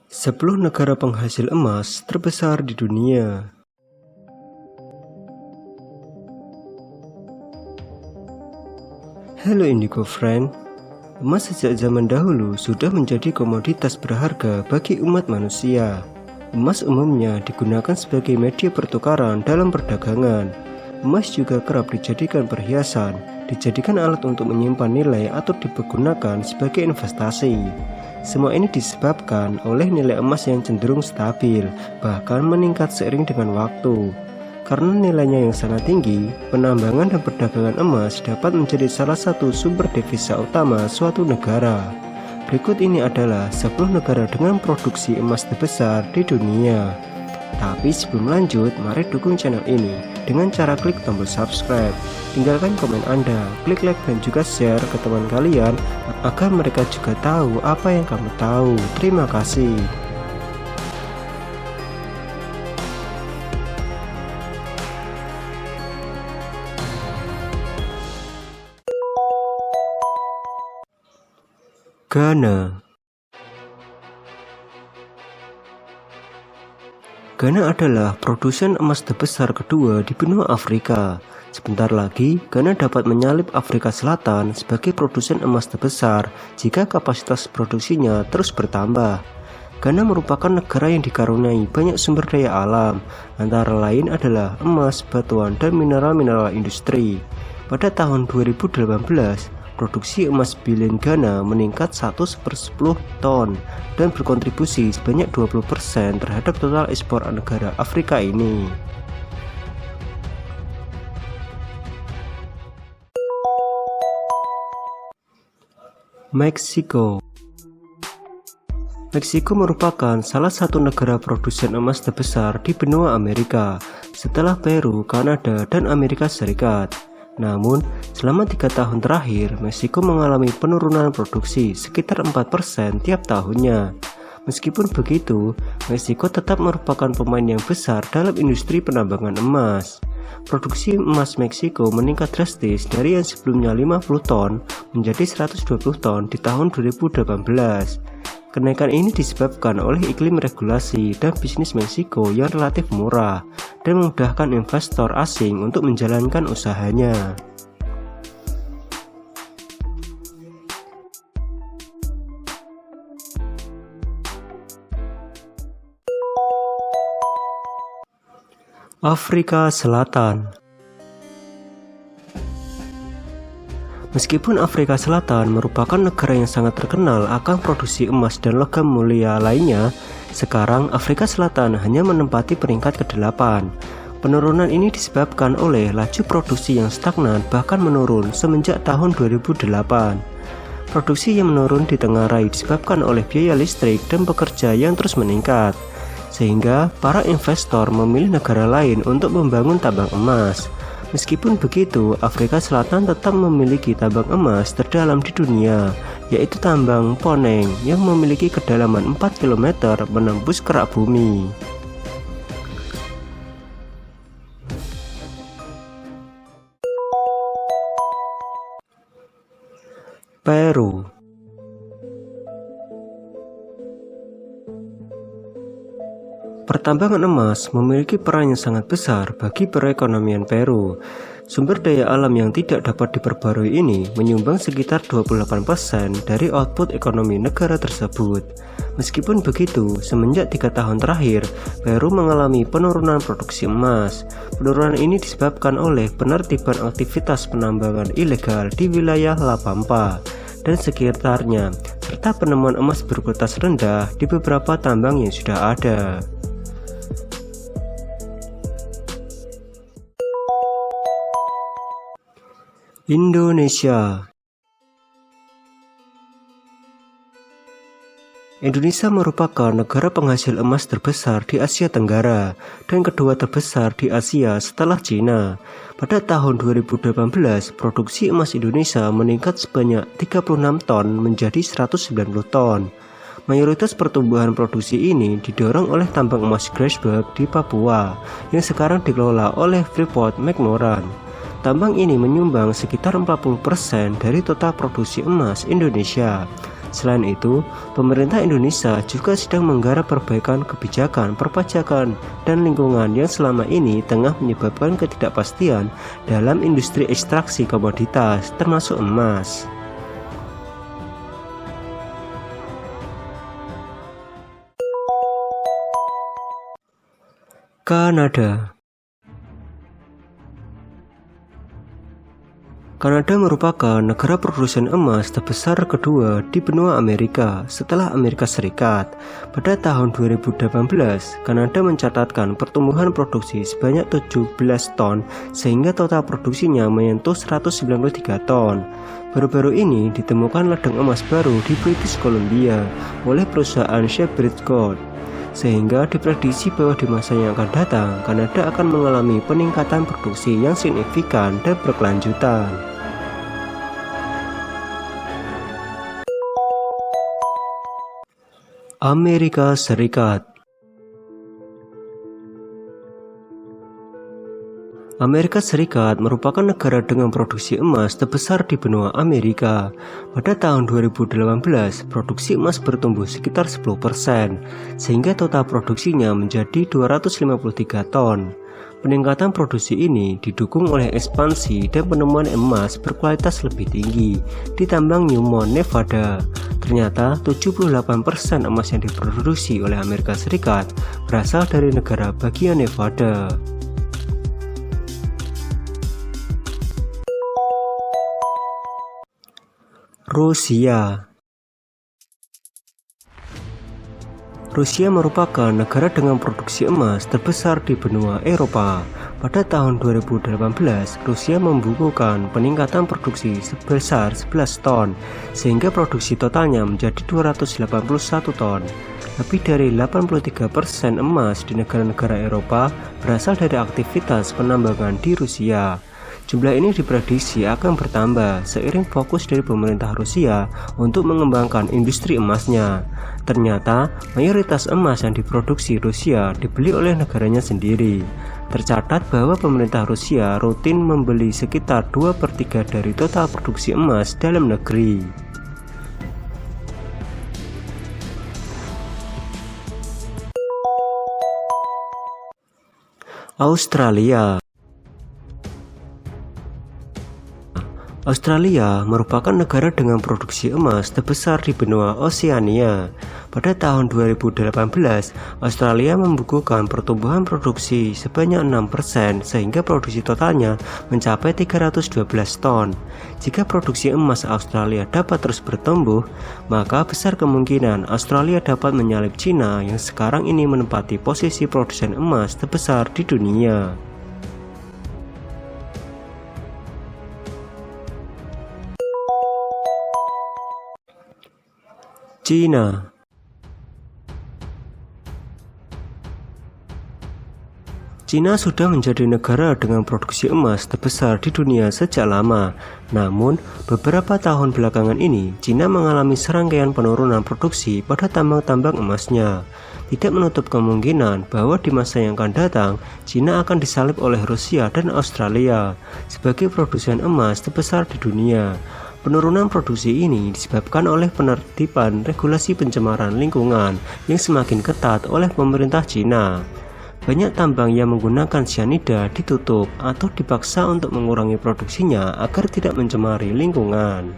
10 negara penghasil emas terbesar di dunia. Halo Indigo Friend, emas sejak zaman dahulu sudah menjadi komoditas berharga bagi umat manusia. Emas umumnya digunakan sebagai media pertukaran dalam perdagangan. Emas juga kerap dijadikan perhiasan, dijadikan alat untuk menyimpan nilai atau dipergunakan sebagai investasi. Semua ini disebabkan oleh nilai emas yang cenderung stabil, bahkan meningkat seiring dengan waktu. Karena nilainya yang sangat tinggi, penambangan dan perdagangan emas dapat menjadi salah satu sumber devisa utama suatu negara. Berikut ini adalah 10 negara dengan produksi emas terbesar di dunia. Tapi sebelum lanjut, mari dukung channel ini dengan cara klik tombol subscribe, tinggalkan komen Anda, klik like dan juga share ke teman kalian agar mereka juga tahu apa yang kamu tahu. Terima kasih. Ghana. Ghana adalah produsen emas terbesar kedua di benua Afrika. Sebentar lagi, Ghana dapat menyalip Afrika Selatan sebagai produsen emas terbesar jika kapasitas produksinya terus bertambah. Ghana merupakan negara yang dikaruniai banyak sumber daya alam, antara lain adalah emas, batuan, dan mineral-mineral industri. Pada tahun 2018, produksi emas bilin Ghana meningkat 1/10 ton dan berkontribusi sebanyak 20% terhadap total ekspor negara Afrika ini. Meksiko. Meksiko merupakan salah satu negara produsen emas terbesar di benua Amerika setelah Peru, Kanada, dan Amerika Serikat. Namun, selama 3 tahun terakhir, Meksiko mengalami penurunan produksi sekitar 4% tiap tahunnya. Meskipun begitu, Meksiko tetap merupakan pemain yang besar dalam industri penambangan emas. Produksi emas Meksiko meningkat drastis dari yang sebelumnya 50 ton menjadi 120 ton di tahun 2018. Kenaikan ini disebabkan oleh iklim regulasi dan bisnis Meksiko yang relatif murah dan memudahkan investor asing untuk menjalankan usahanya. Afrika Selatan. Meskipun Afrika Selatan merupakan negara yang sangat terkenal akan produksi emas dan logam mulia lainnya, sekarang Afrika Selatan hanya menempati peringkat ke-8. Penurunan ini disebabkan oleh laju produksi yang stagnan bahkan menurun semenjak tahun 2008. Produksi yang menurun ditengarai disebabkan oleh biaya listrik dan pekerja yang terus meningkat, sehingga para investor memilih negara lain untuk membangun tambang emas. Meskipun begitu, Afrika Selatan tetap memiliki tambang emas terdalam di dunia, yaitu tambang Mponeng yang memiliki kedalaman 4 km menembus kerak bumi. Peru. Pertambangan emas memiliki peran yang sangat besar bagi perekonomian Peru. Sumber daya alam yang tidak dapat diperbarui ini menyumbang sekitar 28% dari output ekonomi negara tersebut. Meskipun begitu, semenjak 3 tahun terakhir, Peru mengalami penurunan produksi emas. Penurunan ini disebabkan oleh penertiban aktivitas penambangan ilegal di wilayah La Pampa dan sekitarnya, serta penemuan emas berkualitas rendah di beberapa tambang yang sudah ada. Indonesia. Indonesia merupakan negara penghasil emas terbesar di Asia Tenggara dan kedua terbesar di Asia setelah Cina. Pada tahun 2018, produksi emas Indonesia meningkat sebanyak 36 ton menjadi 190 ton. Mayoritas pertumbuhan produksi ini didorong oleh tambang emas Grasberg di Papua yang sekarang dikelola oleh Freeport-McMoRan. Tambang ini menyumbang sekitar 40% dari total produksi emas Indonesia. Selain itu, pemerintah Indonesia juga sedang menggarap perbaikan kebijakan perpajakan dan lingkungan yang selama ini tengah menyebabkan ketidakpastian dalam industri ekstraksi komoditas, termasuk emas. Kanada. Kanada merupakan negara produsen emas terbesar kedua di benua Amerika setelah Amerika Serikat. Pada tahun 2018, Kanada mencatatkan pertumbuhan produksi sebanyak 17 ton sehingga total produksinya menyentuh 193 ton. Baru-baru ini ditemukan ladang emas baru di British Columbia oleh perusahaan Shepherd Gold. Sehingga diprediksi bahwa di masa yang akan datang, Kanada akan mengalami peningkatan produksi yang signifikan dan berkelanjutan. Amerika Serikat. Amerika Serikat merupakan negara dengan produksi emas terbesar di benua Amerika. Pada tahun 2018, produksi emas bertumbuh sekitar 10%, sehingga total produksinya menjadi 253 ton. Peningkatan produksi ini didukung oleh ekspansi dan penemuan emas berkualitas lebih tinggi di tambang Newmont, Nevada. Ternyata 78% emas yang diproduksi oleh Amerika Serikat berasal dari negara bagian Nevada. Rusia. Rusia merupakan negara dengan produksi emas terbesar di benua Eropa. Pada tahun 2018, Rusia membukukan peningkatan produksi sebesar 11 ton, sehingga produksi totalnya menjadi 281 ton. Lebih dari 83% emas di negara-negara Eropa berasal dari aktivitas penambangan di Rusia. Jumlah ini diprediksi akan bertambah seiring fokus dari pemerintah Rusia untuk mengembangkan industri emasnya. Ternyata, mayoritas emas yang diproduksi Rusia dibeli oleh negaranya sendiri. Tercatat bahwa pemerintah Rusia rutin membeli sekitar 2/3 dari total produksi emas dalam negeri. Australia. Australia merupakan negara dengan produksi emas terbesar di benua Oseania. Pada tahun 2018, Australia membukukan pertumbuhan produksi sebanyak 6%, sehingga produksi totalnya mencapai 312 ton. Jika produksi emas Australia dapat terus bertumbuh, maka besar kemungkinan Australia dapat menyalip Cina yang sekarang ini menempati posisi produsen emas terbesar di dunia. Cina. Cina sudah menjadi negara dengan produksi emas terbesar di dunia sejak lama. Namun, beberapa tahun belakangan ini, Cina mengalami serangkaian penurunan produksi pada tambang-tambang emasnya. Tidak menutup kemungkinan bahwa di masa yang akan datang, Cina akan disalip oleh Rusia dan Australia sebagai produsen emas terbesar di dunia. Penurunan produksi ini disebabkan oleh penertiban regulasi pencemaran lingkungan yang semakin ketat oleh pemerintah Cina. Banyak tambang yang menggunakan cyanida ditutup atau dipaksa untuk mengurangi produksinya agar tidak mencemari lingkungan.